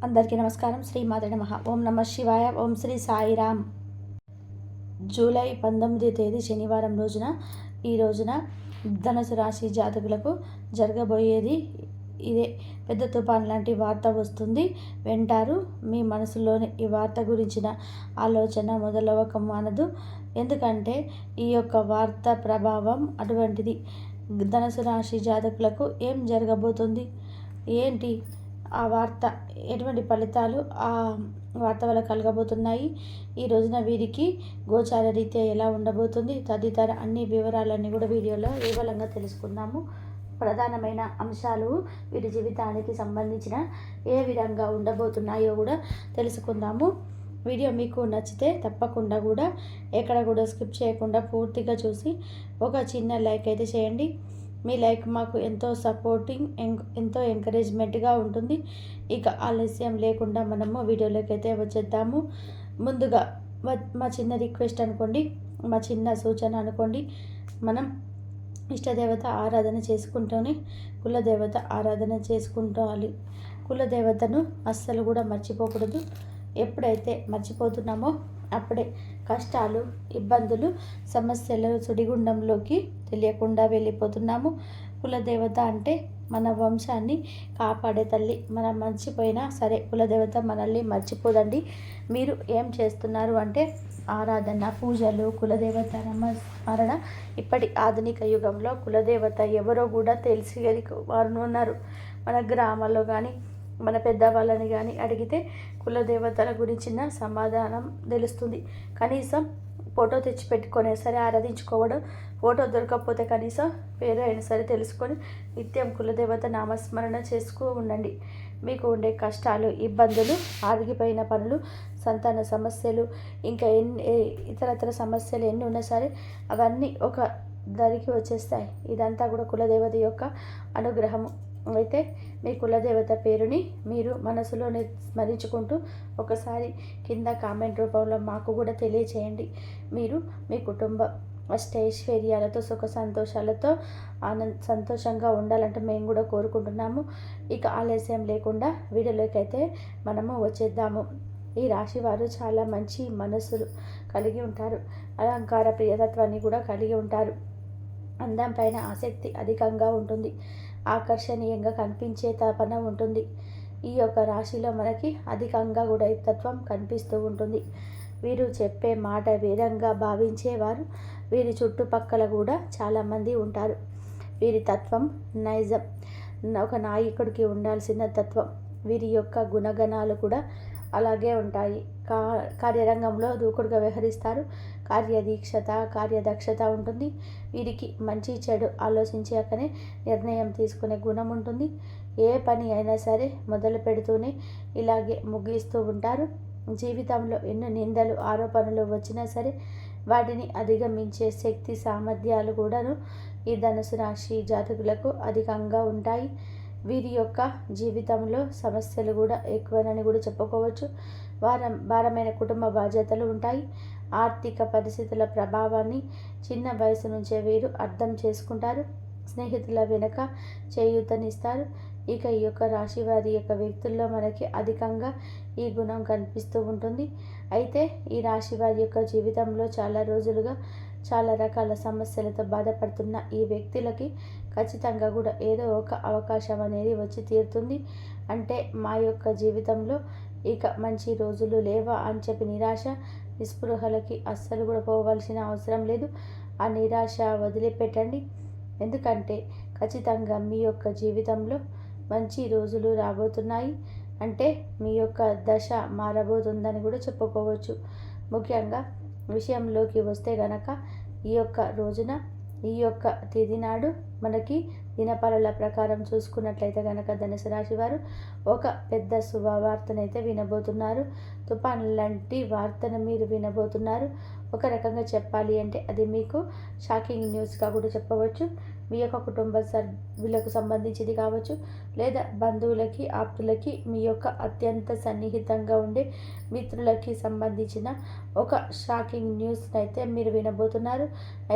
అందరికీ నమస్కారం. శ్రీమాత నమః. ఓం నమ శివాయ. ఓం శ్రీ సాయిరామ్. జూలై 19 తేదీ శనివారం రోజున ఈ రోజున ధనుసు రాశి జాతకులకు జరగబోయేది ఇదే. పెద్ద తుఫాన్ లాంటి వార్త వస్తుంది. వింటారు. మీ మనసులోని ఈ వార్త గురించిన ఆలోచన మొదలవక మానదు. ఎందుకంటే ఈ యొక్క వార్త ప్రభావం అటువంటిది. ధనుసు రాశి జాతకులకు ఏం జరగబోతుంది, ఏంటి ఆ వార్త, ఎటువంటి ఫలితాలు ఆ వార్త వల్ల కలగబోతున్నాయి, ఈ రోజున వీరికి గోచార రీత్యా ఎలా ఉండబోతుంది తదితర అన్ని వివరాలన్నీ కూడా వీడియోలో వివరంగా తెలుసుకుందాము. ప్రధానమైన అంశాలు వీరి జీవితానికి సంబంధించిన ఏ విధంగా ఉండబోతున్నాయో కూడా తెలుసుకుందాము. వీడియో మీకు నచ్చితే తప్పకుండా కూడా ఎక్కడ కూడా స్కిప్ చేయకుండా పూర్తిగా చూసి ఒక చిన్న లైక్ అయితే చేయండి. మీ లైక్ మాకు ఎంతో సపోర్టింగ్, ఎంతో ఎంకరేజ్మెంట్గా ఉంటుంది. ఇక ఆలస్యం లేకుండా మనము వీడియోలోకి అయితే వచ్చేద్దాము. ముందుగా మా చిన్న రిక్వెస్ట్ అనుకోండి, మా చిన్న సూచన అనుకోండి. మనం ఇష్టదేవత ఆరాధన చేసుకుంటూనే కులదేవత ఆరాధన చేసుకుంటాలి. కులదేవతను అస్సలు కూడా మర్చిపోకూడదు. ఎప్పుడైతే మర్చిపోతున్నామో అప్పుడే కష్టాలు, ఇబ్బందులు, సమస్యల సుడిగుండంలోకి తెలియకుండా వెళ్ళిపోతున్నాము. కులదేవత అంటే మన వంశాన్ని కాపాడే తల్లి. మనం మర్చిపోయినా సరే కులదేవత మనల్ని మర్చిపోదండి. మీరు ఏం చేస్తున్నారు అంటే ఆరాధన, పూజలు, కులదేవత స్మరణ. ఇప్పటి ఆధునిక యుగంలో కులదేవత ఎవరో కూడా తెలిసి వారు ఉన్నారు. మన గ్రామాల్లో కానీ మన పెద్దవాళ్ళని కానీ అడిగితే కులదేవతల గురించిన సమాధానం తెలుస్తుంది. కనీసం ఫోటో తెచ్చి పెట్టుకొని సరే ఆరాధించుకోవడం, ఫోటో దొరకకపోతే కనీసం పేరు అయినా సరే తెలుసుకొని నిత్యం కులదేవత నామస్మరణ చేసుకో ఉండండి. మీకు ఉండే కష్టాలు, ఇబ్బందులు, ఆగిపోయిన పనులు, సంతాన సమస్యలు, ఇంకా ఇతరత్ర సమస్యలు ఎన్ని ఉన్నా సరే అవన్నీ ఒక దారికి వచ్చేస్తాయి. ఇదంతా కూడా కులదేవత యొక్క అనుగ్రహము. అయితే మీ కులదేవత పేరుని మీరు మనసులోనే స్మరించుకుంటూ ఒకసారి కింద కామెంట్ రూపంలో మాకు కూడా తెలియచేయండి. మీరు మీ కుటుంబ అష్టైశ్వర్యాలతో, సుఖ సంతోషాలతో సంతోషంగా ఉండాలంటే మేము కూడా కోరుకుంటున్నాము. ఇక ఆలస్యం లేకుండా వీడియోలోకి అయితే మనము వచ్చేద్దాము. ఈ రాశి వారు చాలా మంచి మనసులు కలిగి ఉంటారు. అలంకార ప్రియతత్వాన్ని కూడా కలిగి ఉంటారు. అందం పైన ఆసక్తి అధికంగా ఉంటుంది. ఆకర్షణీయంగా కనిపించే తపన ఉంటుంది. ఈ యొక్క రాశిలో మనకి అధికంగా కూడా తత్వం కనిపిస్తూ ఉంటుంది. వీరు చెప్పే మాట వేదంగా భావించేవారు వీరి చుట్టుపక్కల కూడా చాలామంది ఉంటారు. వీరి తత్వం నైజం, ఒక నాయకుడికి ఉండాల్సిన తత్వం. వీరి యొక్క గుణగణాలు కూడా అలాగే ఉంటాయి. కార్యరంగంలో దూకుడుగా వ్యవహరిస్తారు. కార్యదీక్షత, కార్యదక్షత ఉంటుంది. వీరికి మంచి చెడు ఆలోచించాకనే నిర్ణయం తీసుకునే గుణం ఉంటుంది. ఏ పని అయినా సరే మొదలు పెడుతూనే ఇలాగే ముగిస్తూ ఉంటారు. జీవితంలో ఎన్నో నిందలు, ఆరోపణలు వచ్చినా సరే వాటిని అధిగమించే శక్తి, సామర్థ్యాలు కూడాను ఈ ధనుసు రాశి జాతకులకు అధికంగా ఉంటాయి. వీరి యొక్క జీవితంలో సమస్యలు కూడా ఎక్కువనని కూడా చెప్పుకోవచ్చు. భారమైన కుటుంబ బాధ్యతలు ఉంటాయి. ఆర్థిక పరిస్థితుల ప్రభావాన్ని చిన్న వయసు నుంచే వీరు అర్థం చేసుకుంటారు. స్నేహితుల వెనుక చేయూతనిస్తారు. ఇక ఈ యొక్క రాశి వారి యొక్క వ్యక్తుల్లో మనకి అధికంగా ఈ గుణం కనిపిస్తూ ఉంటుంది. అయితే ఈ రాశి వారి యొక్క జీవితంలో చాలా రోజులుగా చాలా రకాల సమస్యలతో బాధపడుతున్న ఈ వ్యక్తులకి ఖచ్చితంగా కూడా ఏదో ఒక అవకాశం అనేది వచ్చి తీరుతుంది. అంటే మా యొక్క జీవితంలో ఇక మంచి రోజులు లేవా అని చెప్పి నిరాశ, నిస్పృహలకి అస్సలు కూడా పోవాల్సిన అవసరం లేదు. ఆ నిరాశ వదిలిపెట్టండి. ఎందుకంటే ఖచ్చితంగా మీ యొక్క జీవితంలో మంచి రోజులు రాబోతున్నాయి. అంటే మీ యొక్క దశ మారబోతుందని కూడా చెప్పుకోవచ్చు. ముఖ్యంగా విషయంలోకి వస్తే గనక ఈ యొక్క రోజున, ఈ యొక్క తేదీ నాడు మనకి దినఫలాల ప్రకారం చూసుకున్నట్లయితే కనుక ధనుసు రాశి వారు ఒక పెద్ద శుభవార్తనైతే వినబోతున్నారు. తుఫాన్ లాంటి వార్తను మీరు వినబోతున్నారు. ఒక రకంగా చెప్పాలి అంటే అది మీకు షాకింగ్ న్యూస్గా కూడా చెప్పవచ్చు. మీ యొక్క కుటుంబ సభ్యులకు సంబంధించింది కావచ్చు, లేదా బంధువులకి, ఆప్తులకి, మీ యొక్క అత్యంత సన్నిహితంగా ఉండే మిత్రులకి సంబంధించిన ఒక షాకింగ్ న్యూస్ అయితే మీరు వినబోతున్నారు.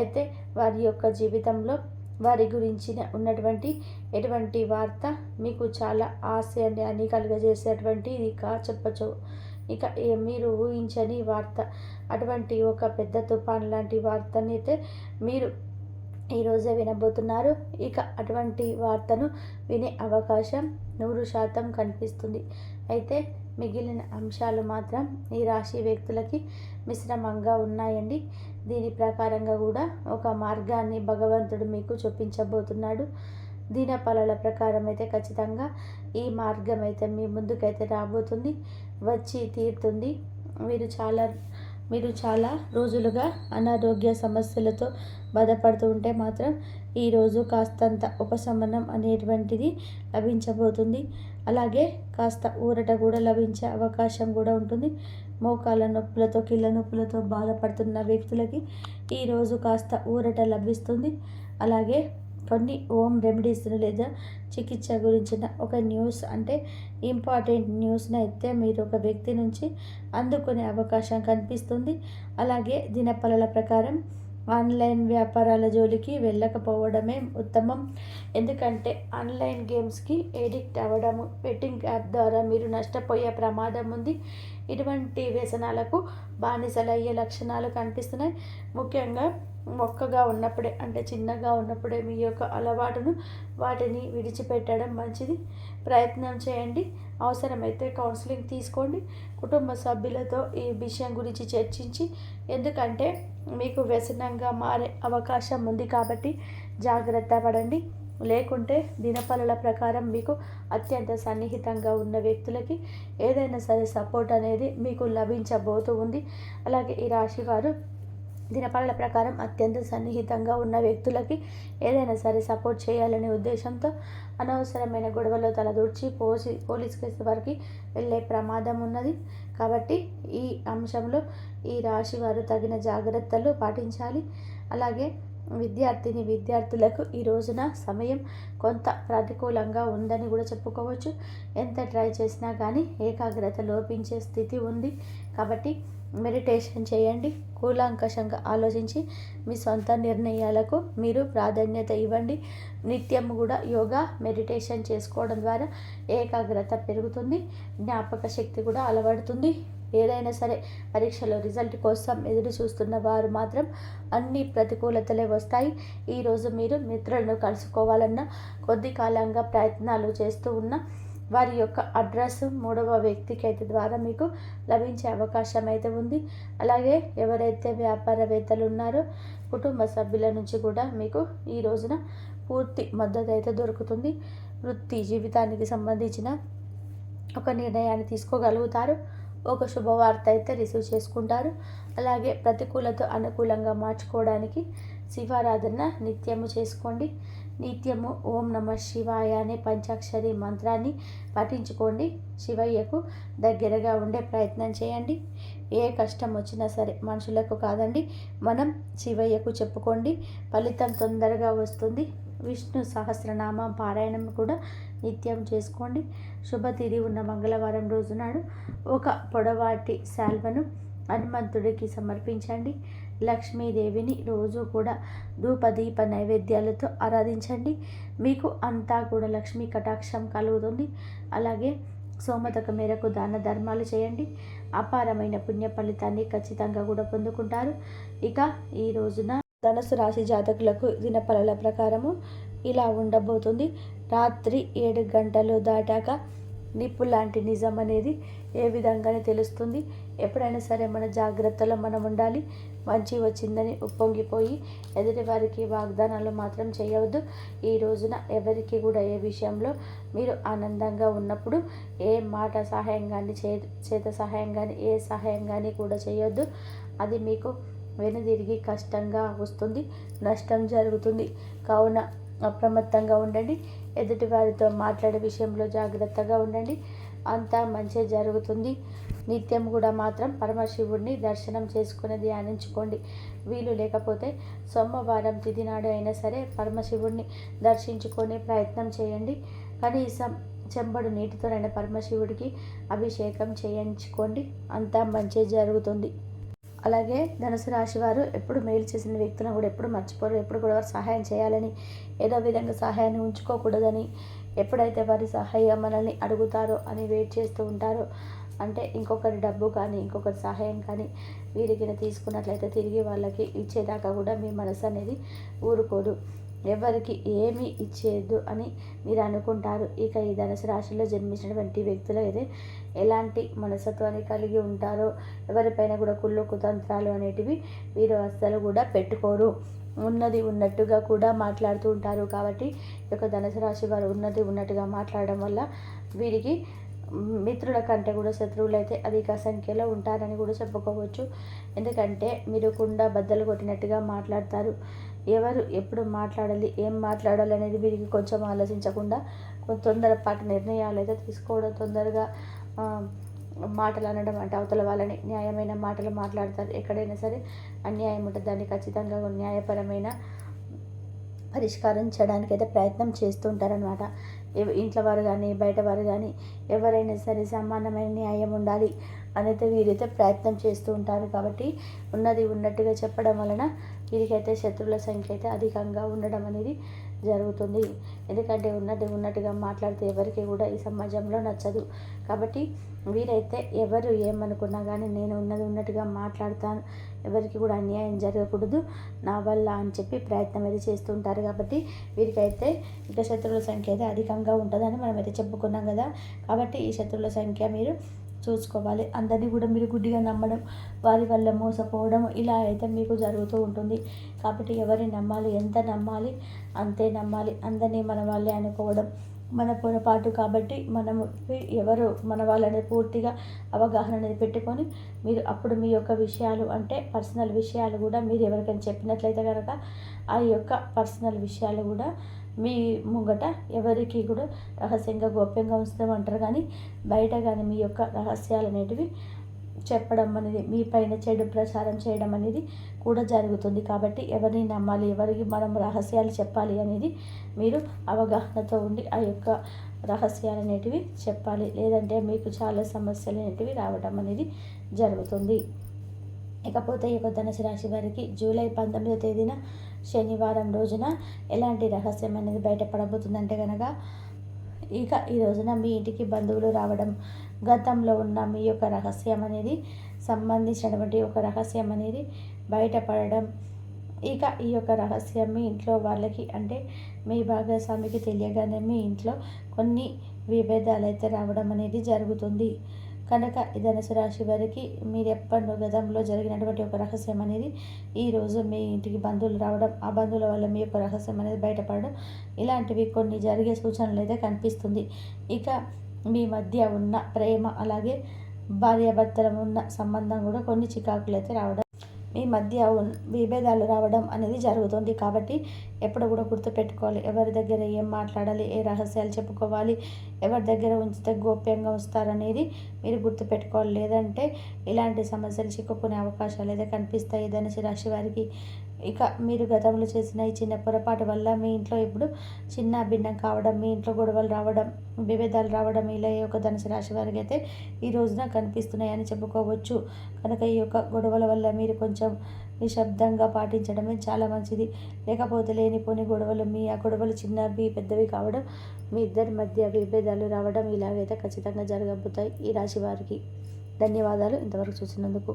అయితే వారి యొక్క జీవితంలో వారి గురించిన ఉన్నటువంటి ఎటువంటి వార్త మీకు చాలా ఆశ్చర్యాన్ని కలుగజేసేటువంటి ఇది చెప్పచ్చు. ఇక మీరు ఊహించని వార్త, అటువంటి ఒక పెద్ద తుఫాన్ లాంటి వార్తని అయితే మీరు ఈరోజే వినబోతున్నారు. ఇక అటువంటి వార్తను వినే అవకాశం 100% కనిపిస్తుంది. అయితే మిగిలిన అంశాలు మాత్రం ఈ రాశి వ్యక్తులకి మిశ్రమంగా ఉన్నాయండి. దీని ప్రకారంగా కూడా ఒక మార్గాన్ని భగవంతుడు మీకు చూపించబోతున్నాడు. దినఫలాల ప్రకారం అయితే ఖచ్చితంగా ఈ మార్గం అయితే మీ ముందుకైతే రాబోతుంది, వచ్చి తీరుతుంది. మీరు చాలా రోజులుగా అనారోగ్య సమస్యలతో బాధపడుతూ ఉంటే మాత్రం ఈరోజు కాస్తంత ఉపశమనం అనేటువంటిది లభించబోతుంది. అలాగే కాస్త ఊరట కూడా లభించే అవకాశం కూడా ఉంటుంది. మోకాళ్ళ నొప్పులతో, కీళ్ళ నొప్పులతో బాధపడుతున్న వ్యక్తులకి ఈరోజు కాస్త ఊరట లభిస్తుంది. అలాగే కొన్ని హోమ్ రెమెడీస్ను లేదా చికిత్స గురించిన ఒక న్యూస్, అంటే ఇంపార్టెంట్ న్యూస్ని అయితే మీరు ఒక వ్యక్తి నుంచి అందుకునే అవకాశం కనిపిస్తుంది. అలాగే దినఫలాల ప్రకారం ఆన్లైన్ వ్యాపారాల జోలికి వెళ్ళకపోవడమే ఉత్తమం. ఎందుకంటే ఆన్లైన్ గేమ్స్కి ఎడిక్ట్ అవ్వడము, బెట్టింగ్ యాప్ ద్వారా మీరు నష్టపోయే ప్రమాదం ఉంది. ఇటువంటి వ్యసనాలకు బానిసలయ్యే లక్షణాలు కనిపిస్తున్నాయి. ముఖ్యంగా మొక్కగా ఉన్నప్పుడే, అంటే చిన్నగా ఉన్నప్పుడే మీ యొక్క అలవాటును వాటిని విడిచిపెట్టడం మంచిది. ప్రయత్నం చేయండి. అవసరమైతే కౌన్సిలింగ్ తీసుకోండి. కుటుంబ సభ్యులతో ఈ విషయం గురించి చర్చించి, ఎందుకంటే మీకు వ్యసనంగా మారే అవకాశం ఉంది కాబట్టి జాగ్రత్త పడండి. లేకుంటే దినఫలాల ప్రకారం మీకు అత్యంత సన్నిహితంగా ఉన్న వ్యక్తులకి ఏదైనా సరే సపోర్ట్ అనేది మీకు లభించబోతూ ఉంది. అలాగే ఈ రాశి వారు దినఫలాల ప్రకారం అత్యంత సన్నిహితంగా ఉన్న వ్యక్తులకి ఏదైనా సరే సపోర్ట్ చేయాలనే ఉద్దేశంతో అనవసరమైన గొడవలో తలదూర్చి పోలీస్ కేసు వరకు వెళ్ళే ప్రమాదం ఉన్నది. కాబట్టి ఈ అంశంలో ఈ రాశి వారు తగిన జాగ్రత్తలు పాటించాలి. అలాగే విద్యార్థులకు ఈ రోజున సమయం కొంత ప్రతికూలంగా ఉందని కూడా చెప్పుకోవచ్చు. ఎంత ట్రై చేసినా కానీ ఏకాగ్రత లోపించే స్థితి ఉంది. కాబట్టి మెడిటేషన్ చేయండి. కూలంకషంగా ఆలోచించి మీ సొంత నిర్ణయాలకు మీరు ప్రాధాన్యత ఇవ్వండి. నిత్యం కూడా యోగా, మెడిటేషన్ చేసుకోవడం ద్వారా ఏకాగ్రత పెరుగుతుంది, జ్ఞాపక శక్తి కూడా అలవడుతుంది. ఏదైనా సరే పరీక్షలో రిజల్ట్ కోసం ఎదురు చూస్తున్న వారు మాత్రం అన్ని ప్రతికూలతలే వస్తాయి. ఈరోజు మీరు మిత్రులను కలుసుకోవాలన్న కొద్ది కాలంగా ప్రయత్నాలు చేస్తూ ఉన్న వారి యొక్క అడ్రస్ 3వ వ్యక్తికి అయితే ద్వారా మీకు లభించే అవకాశం అయితే ఉంది. అలాగే ఎవరైతే వ్యాపారవేత్తలు ఉన్నారో కుటుంబ సభ్యుల నుంచి కూడా మీకు ఈ రోజున పూర్తి మద్దతు అయితే దొరుకుతుంది. వృత్తి జీవితానికి సంబంధించిన ఒక నిర్ణయాన్ని తీసుకోగలుగుతారు. ఒక శుభవార్త అయితే రిసీవ్ చేసుకుంటారు. అలాగే ప్రతికూలతో అనుకూలంగా మార్చుకోవడానికి శివారాధన నిత్యము చేసుకోండి. నిత్యము ఓం నమః శివాయ అనే పంచాక్షరి మంత్రాన్ని పఠించుకోండి. శివయ్యకు దగ్గరగా ఉండే ప్రయత్నం చేయండి. ఏ కష్టం వచ్చినా సరే మనుషులకు కాదండి, మనం శివయ్యకు చెప్పుకోండి. ఫలితం తొందరగా వస్తుంది. విష్ణు సహస్రనామం పారాయణం కూడా నిత్యం చేసుకోండి. శుభతిథి ఉన్న మంగళవారం రోజు నాడు ఒక పొడవాటి శాల్వను హనుమంతుడికి సమర్పించండి. లక్ష్మీదేవిని రోజు కూడా ధూపదీప నైవేద్యాలతో ఆరాధించండి. మీకు అంతా కూడా లక్ష్మీ కటాక్షం కలుగుతుంది. అలాగే సోమతక మేరకు దాన ధర్మాలు చేయండి. అపారమైన పుణ్య ఫలితాన్ని ఖచ్చితంగా కూడా పొందుకుంటారు. ఇక ఈ రోజున ధనుసు రాశి జాతకులకు దినఫలాల ప్రకారము ఇలా ఉండబోతుంది. రాత్రి 7 గంటలు దాటాక నిప్పు లాంటి నిజం అనేది ఏ విధంగానే తెలుస్తుంది. ఎప్పుడైనా సరే మన జాగ్రత్తలో మనం ఉండాలి. మంచి వచ్చిందని ఉప్పొంగిపోయి ఎదుటి వారికి వాగ్దానాలు మాత్రం చేయవద్దు. ఈ రోజున ఎవరికి కూడా ఏ విషయంలో మీరు ఆనందంగా ఉన్నప్పుడు ఏ మాట సహాయం కానీ చేత సహాయం కానీ ఏ సహాయం కానీ కూడా చేయొద్దు. అది మీకు వెనుదిరిగి కష్టంగా వస్తుంది, నష్టం జరుగుతుంది. కావున అప్రమత్తంగా ఉండండి. ఎదుటి వారితో మాట్లాడే విషయంలో జాగ్రత్తగా ఉండండి. అంతా మంచి జరుగుతుంది. నిత్యం కూడా మాత్రం పరమశివుడిని దర్శనం చేసుకుని ధ్యానించుకోండి. వీలు లేకపోతే సోమవారం తిథి నాడు అయినా సరే పరమశివుడిని దర్శించుకునే ప్రయత్నం చేయండి. కనీసం చెంబడు నీటితోనైనా పరమశివుడికి అభిషేకం చేయించుకోండి. అంతా మంచి జరుగుతుంది. అలాగే ధనుసు రాశి వారు ఎప్పుడు మేలు చేసిన వ్యక్తులను కూడా ఎప్పుడు మర్చిపోరు. ఎప్పుడు కూడా వారు సహాయం చేయాలని, ఏదో విధంగా సహాయాన్ని ఉంచుకోకూడదని, ఎప్పుడైతే వారి సహాయం మనల్ని అడుగుతారో అని వెయిట్ చేస్తూ ఉంటారో, అంటే ఇంకొకరి డబ్బు కానీ ఇంకొకరి సహాయం కానీ వీరికి తీసుకున్నట్లయితే తిరిగి వాళ్ళకి ఇచ్చేదాకా కూడా మీ మనసు అనేది ఊరుకోదు. ఎవరికి ఏమి ఇచ్చేయద్దు అని మీరు అనుకుంటారు. ఇక ఈ ధనుసు రాశిలో జన్మించినటువంటి వ్యక్తులు అయితే ఎలాంటి మనస్తత్వాన్ని కలిగి ఉంటారో, ఎవరిపైన కూడా కుళ్ళు కుతంత్రాలు అనేటివి వీరు అస్సలు కూడా పెట్టుకోరు. ఉన్నది ఉన్నట్టుగా కూడా మాట్లాడుతూ ఉంటారు. కాబట్టి ఈ యొక్క ధనుసు రాశి వారు ఉన్నది ఉన్నట్టుగా మాట్లాడడం వల్ల వీరికి మిత్రుల కంటే కూడా శత్రువులు అయితే అధిక సంఖ్యలో ఉంటారని కూడా చెప్పుకోవచ్చు. ఎందుకంటే మీరు కుండ బద్దలు కొట్టినట్టుగా మాట్లాడతారు. ఎవరు ఎప్పుడు మాట్లాడాలి, ఏం మాట్లాడాలి అనేది వీరికి కొంచెం ఆలోచించకుండా తొందరపాటు నిర్ణయాలు అయితే తీసుకోవడం, తొందరగా మాటలు అనడం, అంటే అవతల వాళ్ళని న్యాయమైన మాటలు మాట్లాడతారు. ఎక్కడైనా సరే అన్యాయం ఉంటుంది, దాన్ని ఖచ్చితంగా న్యాయపరమైన పరిష్కారం చేయడానికైతే ప్రయత్నం చేస్తూ ఉంటారనమాట. ఇంట్లో వారు కానీ బయట వారు కానీ ఎవరైనా సరే సమానమైన న్యాయం ఉండాలి అనేది వీరైతే ప్రయత్నం చేస్తూ ఉంటారు. కాబట్టి ఉన్నది ఉన్నట్టుగా చెప్పడం వలన వీరికైతే శత్రువుల సంఖ్య అయితే అధికంగా ఉండడం అనేది జరుగుతుంది. ఎందుకంటే ఉన్నది ఉన్నట్టుగా మాట్లాడితే ఎవరికి కూడా ఈ సమాజంలో నచ్చదు. కాబట్టి వీరైతే ఎవరు ఏమనుకున్నా కానీ నేను ఉన్నది ఉన్నట్టుగా మాట్లాడతాను, ఎవరికి కూడా అన్యాయం జరగకూడదు నా వల్ల అని చెప్పి ప్రయత్నం అయితే చేస్తుంటారు. కాబట్టి వీరికైతే ఇక శత్రువుల సంఖ్య అయితే అధికంగా ఉంటుందని మనమైతే చెప్పుకున్నాం కదా. కాబట్టి ఈ శత్రువుల సంఖ్య మీరు చూసుకోవాలి. అందరినీ కూడా మీరు గుడ్డిగా నమ్మడం, వారి వల్ల మోసపోవడం ఇలా అయితే మీకు జరుగుతూ ఉంటుంది. కాబట్టి ఎవరిని నమ్మాలి, ఎంత నమ్మాలి అంతే నమ్మాలి. అందరినీ మన వాళ్ళే అనుకోవడం మన పొరపాటు. కాబట్టి మనము ఎవరు మన వాళ్ళని పూర్తిగా అవగాహన అనేది పెట్టుకొని మీరు అప్పుడు మీ యొక్క విషయాలు, అంటే పర్సనల్ విషయాలు కూడా మీరు ఎవరికైనా చెప్పినట్లయితే కనుక ఆ యొక్క పర్సనల్ విషయాలు కూడా మీ ముంగట ఎవరికి కూడా రహస్యంగా గోప్యంగా ఉంచుతామంటారు. కానీ బయట కానీ మీ యొక్క రహస్యాలు అనేటివి చెప్పడం అనేది, మీ పైన చెడు ప్రచారం చేయడం అనేది కూడా జరుగుతుంది. కాబట్టి ఎవరిని నమ్మాలి, ఎవరికి మనం రహస్యాలు చెప్పాలి అనేది మీరు అవగాహనతో ఉండి ఆ యొక్క రహస్యాలు అనేటివి చెప్పాలి. లేదంటే మీకు చాలా సమస్యలు అనేటివి రావడం అనేది జరుగుతుంది. ఇకపోతే ఈ యొక్క ధనుసు రాశి వారికి జూలై 19వ తేదీన శనివారం రోజున ఎలాంటి రహస్యం అనేది బయటపడబోతుందంటే కనుక, ఇక ఈ రోజున మీ ఇంటికి బంధువులు రావడం, గతంలో ఉన్న మీ యొక్క రహస్యం అనేది సంబంధించినటువంటి ఒక రహస్యం అనేది బయటపడడం, ఇక ఈ యొక్క రహస్యం మీ ఇంట్లో వాళ్ళకి, అంటే మీ భాగస్వామికి తెలియగానే మీ ఇంట్లో కొన్ని విభేదాలు అయితే రావడం అనేది జరుగుతుంది. కనుక ఈ ధనుసు రాశి వారికి మీరు ఎప్పటినో గతంలో జరిగినటువంటి ఒక రహస్యం అనేది ఈరోజు మీ ఇంటికి బంధువులు రావడం, ఆ బంధువుల వల్ల మీ యొక్క రహస్యం అనేది బయటపడడం, ఇలాంటివి కొన్ని జరిగే సూచనలు అయితే కనిపిస్తుంది. ఇక మీ మధ్య ఉన్న ప్రేమ, అలాగే భార్యాభర్తల ఉన్న సంబంధం కూడా కొన్ని చికాకులు అయితే రావడం, మీ మధ్య విభేదాలు రావడం అనేది జరుగుతుంది. కాబట్టి ఎప్పుడు కూడా గుర్తుపెట్టుకోవాలి, ఎవరి దగ్గర ఏం మాట్లాడాలి, ఏ రహస్యాలు చెప్పుకోవాలి, ఎవరి దగ్గర ఉంచితే గోప్యంగా ఉంచుతారనేది మీరు గుర్తుపెట్టుకోవాలి. లేదంటే ఇలాంటి సమస్యలు చిక్కుకునే అవకాశాలు అయితే కనిపిస్తాయి ధనుసు రాశి వారికి. ఇక మీరు గతంలో చేసిన ఈ చిన్న పొరపాటు వల్ల మీ ఇంట్లో ఇప్పుడు చిన్న భిన్నం కావడం, మీ ఇంట్లో గొడవలు రావడం, విభేదాలు రావడం, ఇలా ఈ యొక్క ధనుసు రాశి వారికి అయితే ఈ రోజున కనిపిస్తున్నాయని చెప్పుకోవచ్చు. కనుక ఈ యొక్క గొడవల వల్ల మీరు కొంచెం నిశ్శబ్దంగా పాటించడమే చాలా మంచిది. లేకపోతే లేనిపోని గొడవలు, ఆ గొడవలు చిన్నవి పెద్దవి కావడం, మీ ఇద్దరి మధ్య విభేదాలు రావడం ఇలాగైతే ఖచ్చితంగా జరగబోతాయి ఈ రాశి వారికి. ధన్యవాదాలు ఇంతవరకు చూసినందుకు.